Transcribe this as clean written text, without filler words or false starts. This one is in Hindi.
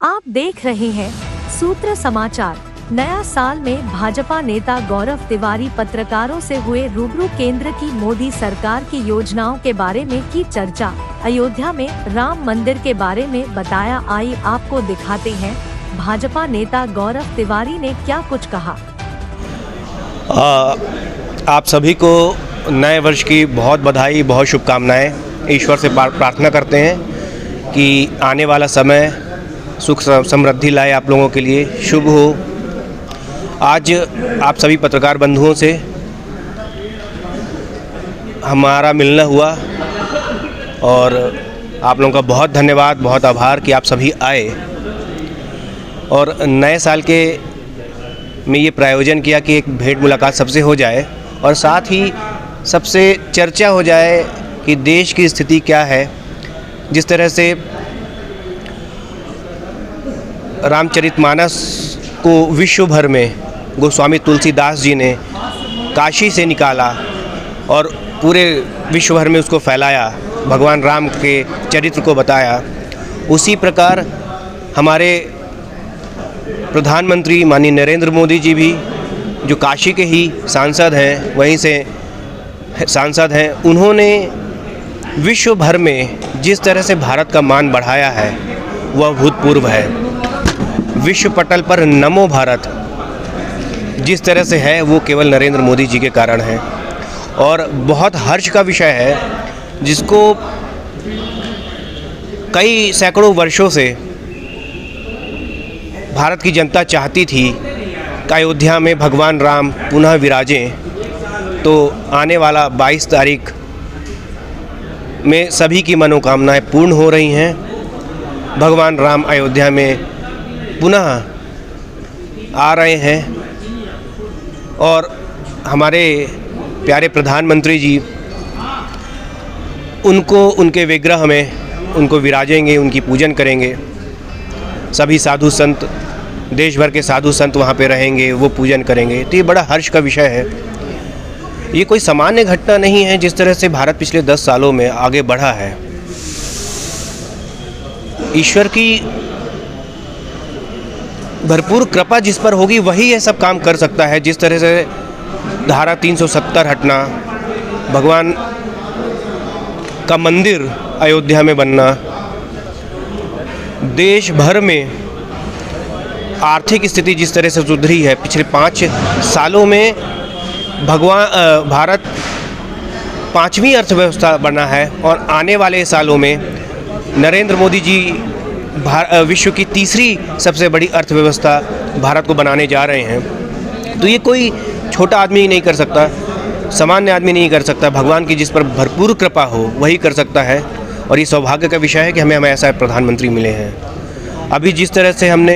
आप देख रहे हैं सूत्र समाचार। नया साल में भाजपा नेता गौरव तिवारी पत्रकारों से हुए रूबरू। केंद्र की मोदी सरकार की योजनाओं के बारे में की चर्चा। अयोध्या में राम मंदिर के बारे में बताया। आई आपको दिखाते हैं भाजपा नेता गौरव तिवारी ने क्या कुछ कहा। आप सभी को नए वर्ष की बहुत बधाई, बहुत शुभकामनाएं। ईश्वर से प्रार्थना करते हैं कि आने वाला समय सुख समृद्धि लाए, आप लोगों के लिए शुभ हो। आज आप सभी पत्रकार बंधुओं से हमारा मिलना हुआ और आप लोगों का बहुत धन्यवाद, बहुत आभार कि आप सभी आए और नए साल के में ये प्रायोजन किया कि एक भेंट मुलाकात सबसे हो जाए और साथ ही सबसे चर्चा हो जाए कि देश की स्थिति क्या है। जिस तरह से रामचरितमानस को विश्व भर में गोस्वामी तुलसीदास जी ने काशी से निकाला और पूरे विश्व भर में उसको फैलाया, भगवान राम के चरित्र को बताया। उसी प्रकार हमारे प्रधानमंत्री माननीय नरेंद्र मोदी जी भी, जो काशी के ही सांसद हैं, वहीं से सांसद हैं, उन्होंने विश्व भर में जिस तरह से भारत का मान बढ़ाया है वह भूतपूर्व है। विश्व पटल पर नमो भारत जिस तरह से है वो केवल नरेंद्र मोदी जी के कारण है और बहुत हर्ष का विषय है, जिसको कई सैकड़ों वर्षों से भारत की जनता चाहती थी कि अयोध्या में भगवान राम पुनः विराजें। तो आने वाला 22 तारीख में सभी की मनोकामनाएं पूर्ण हो रही हैं। भगवान राम अयोध्या में पुनः आ रहे हैं और हमारे प्यारे प्रधानमंत्री जी उनको उनके विग्रह में उनको विराजेंगे, उनकी पूजन करेंगे। सभी साधु संत, देश भर के साधु संत वहाँ पे रहेंगे, वो पूजन करेंगे। तो ये बड़ा हर्ष का विषय है। ये कोई सामान्य घटना नहीं है। जिस तरह से भारत पिछले 10 सालों में आगे बढ़ा है, ईश्वर की भरपूर कृपा जिस पर होगी वही ये सब काम कर सकता है। जिस तरह से धारा 370 हटना, भगवान का मंदिर अयोध्या में बनना, देश भर में आर्थिक स्थिति जिस तरह से सुधरी है पिछले 5 सालों में, भारत 5वीं अर्थव्यवस्था बना है और आने वाले सालों में नरेंद्र मोदी जी विश्व की 3री सबसे बड़ी अर्थव्यवस्था भारत को बनाने जा रहे हैं। तो ये कोई छोटा आदमी नहीं कर सकता, सामान्य आदमी नहीं कर सकता। भगवान की जिस पर भरपूर कृपा हो वही कर सकता है और ये सौभाग्य का विषय है कि हमें ऐसा प्रधानमंत्री मिले हैं। अभी जिस तरह से हमने